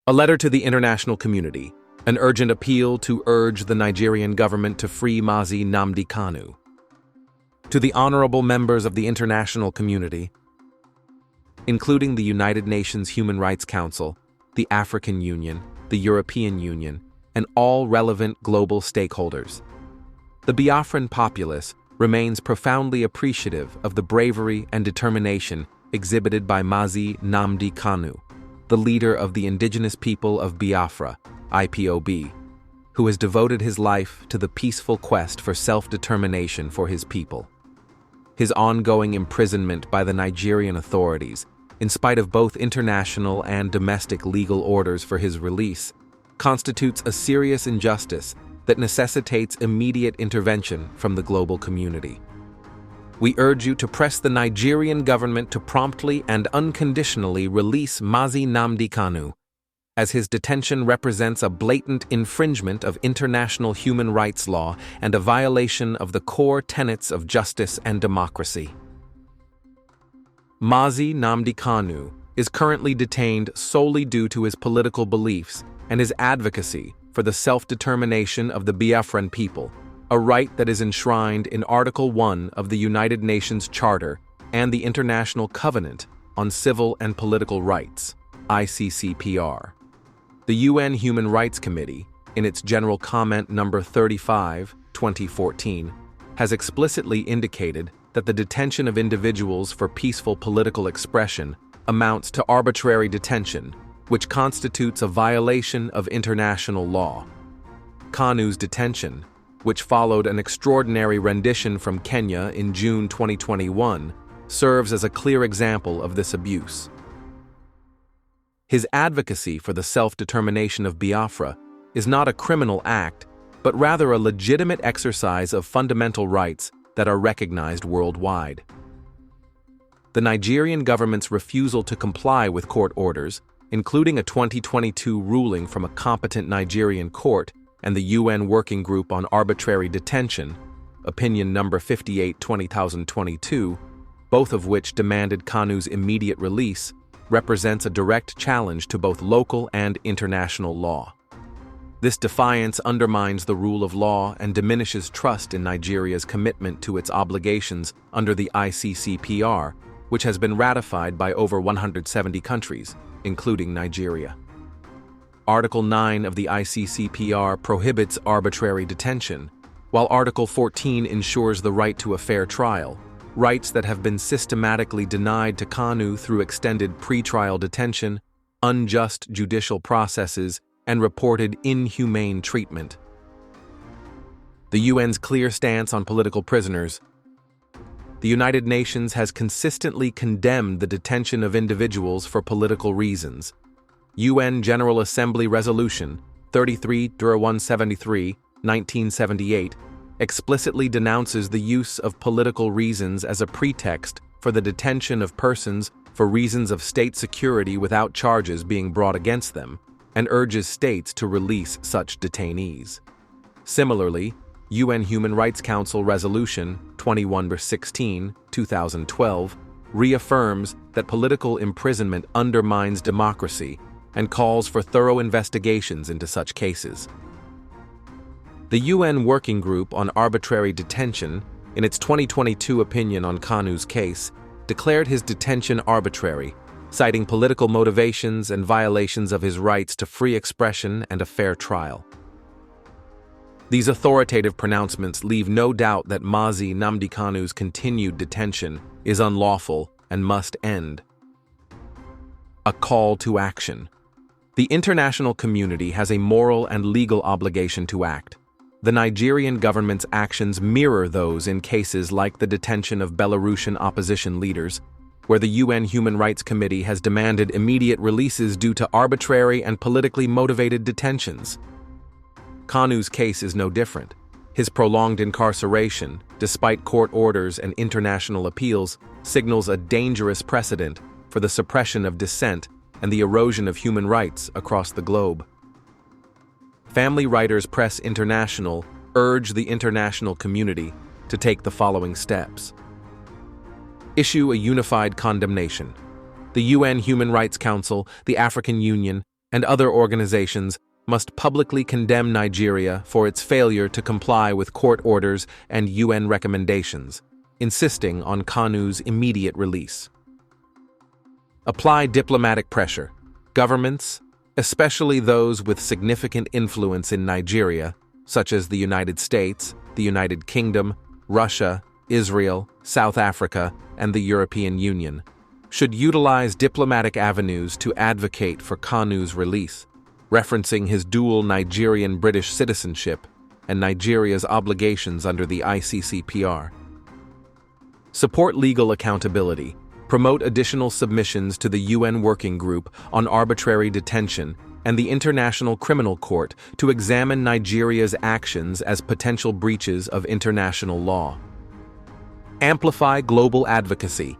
A letter to the international community, an urgent appeal to urge the Nigerian government to free Mazi Nnamdi Kanu. To the honorable members of the international community, including the United Nations Human Rights Council, the African Union, the European Union, and all relevant global stakeholders. The Biafran populace remains profoundly appreciative of the bravery and determination exhibited by Mazi Nnamdi Kanu, the leader of the indigenous people of Biafra, IPOB, who has devoted his life to the peaceful quest for self-determination for his people. His ongoing imprisonment by the Nigerian authorities, in spite of both international and domestic legal orders for his release, constitutes a serious injustice that necessitates immediate intervention from the global community. We urge you to press the Nigerian government to promptly and unconditionally release Mazi Nnamdi Kanu, as his detention represents a blatant infringement of international human rights law and a violation of the core tenets of justice and democracy. Mazi Nnamdi Kanu is currently detained solely due to his political beliefs and his advocacy for the self-determination of the Biafran people, a right that is enshrined in Article 1 of the United Nations Charter and the International Covenant on Civil and Political Rights, ICCPR. The UN Human Rights Committee, in its General Comment No. 35, 2014, has explicitly indicated that the detention of individuals for peaceful political expression amounts to arbitrary detention, which constitutes a violation of international law. Kanu's detention, which followed an extraordinary rendition from Kenya in June 2021, serves as a clear example of this abuse. His advocacy for the self-determination of Biafra is not a criminal act, but rather a legitimate exercise of fundamental rights that are recognized worldwide. The Nigerian government's refusal to comply with court orders, including a 2022 ruling from a competent Nigerian court and the UN Working Group on Arbitrary Detention, Opinion No. 58, 2022, both of which demanded Kanu's immediate release, represents a direct challenge to both local and international law. This defiance undermines the rule of law and diminishes trust in Nigeria's commitment to its obligations under the ICCPR, which has been ratified by over 170 countries, including Nigeria. Article 9 of the ICCPR prohibits arbitrary detention, while Article 14 ensures the right to a fair trial, rights that have been systematically denied to Kanu through extended pretrial detention, unjust judicial processes, and reported inhumane treatment. The UN's clear stance on political prisoners. The United Nations has consistently condemned the detention of individuals for political reasons. UN General Assembly Resolution 33-173, 1978, explicitly denounces the use of political reasons as a pretext for the detention of persons for reasons of state security without charges being brought against them, and urges states to release such detainees. Similarly, UN Human Rights Council Resolution 21-16, 2012, reaffirms that political imprisonment undermines democracy and calls for thorough investigations into such cases. The UN Working Group on Arbitrary Detention, in its 2022 opinion on Kanu's case, declared his detention arbitrary, citing political motivations and violations of his rights to free expression and a fair trial. These authoritative pronouncements leave no doubt that Mazi Nnamdi Kanu's continued detention is unlawful and must end. A call to action. The international community has a moral and legal obligation to act. The Nigerian government's actions mirror those in cases like the detention of Belarusian opposition leaders, where the UN Human Rights Committee has demanded immediate releases due to arbitrary and politically motivated detentions. Kanu's case is no different. His prolonged incarceration, despite court orders and international appeals, signals a dangerous precedent for the suppression of dissent and the erosion of human rights across the globe. Family Writers Press International urge the international community to take the following steps. Issue a unified condemnation. The UN Human Rights Council, the African Union, and other organizations must publicly condemn Nigeria for its failure to comply with court orders and UN recommendations, insisting on Kanu's immediate release. Apply diplomatic pressure. Governments, especially those with significant influence in Nigeria, such as the United States, the United Kingdom, Russia, Israel, South Africa, and the European Union, should utilize diplomatic avenues to advocate for Kanu's release, referencing his dual Nigerian-British citizenship and Nigeria's obligations under the ICCPR. Support legal accountability. Promote additional submissions to the UN Working Group on Arbitrary Detention and the International Criminal Court to examine Nigeria's actions as potential breaches of international law. Amplify global advocacy.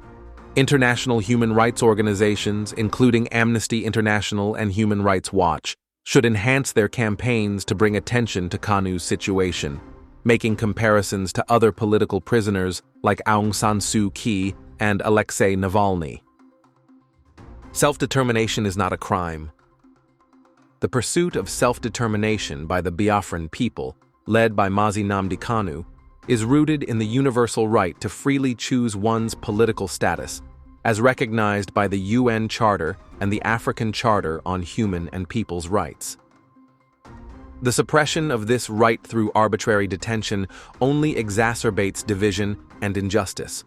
International human rights organizations, including Amnesty International and Human Rights Watch, should enhance their campaigns to bring attention to Kanu's situation, making comparisons to other political prisoners like Aung San Suu Kyi and Alexei Navalny. Self-determination is not a crime. The pursuit of self-determination by the Biafran people, led by Mazi Nnamdi Kanu, is rooted in the universal right to freely choose one's political status, as recognized by the UN Charter and the African Charter on Human and People's Rights. The suppression of this right through arbitrary detention only exacerbates division and injustice.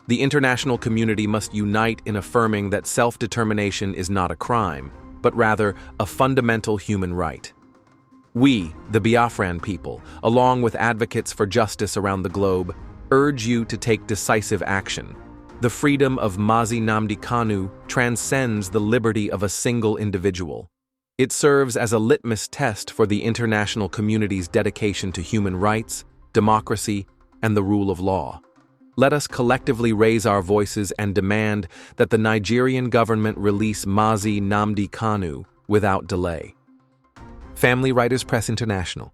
The international community must unite in affirming that self-determination is not a crime, but rather a fundamental human right. We, the Biafran people, along with advocates for justice around the globe, urge you to take decisive action. The freedom of Mazi Nnamdi Kanu transcends the liberty of a single individual. It serves as a litmus test for the international community's dedication to human rights, democracy, and the rule of law. Let us collectively raise our voices and demand that the Nigerian government release Mazi Nnamdi Kanu without delay. Family Writers Press International.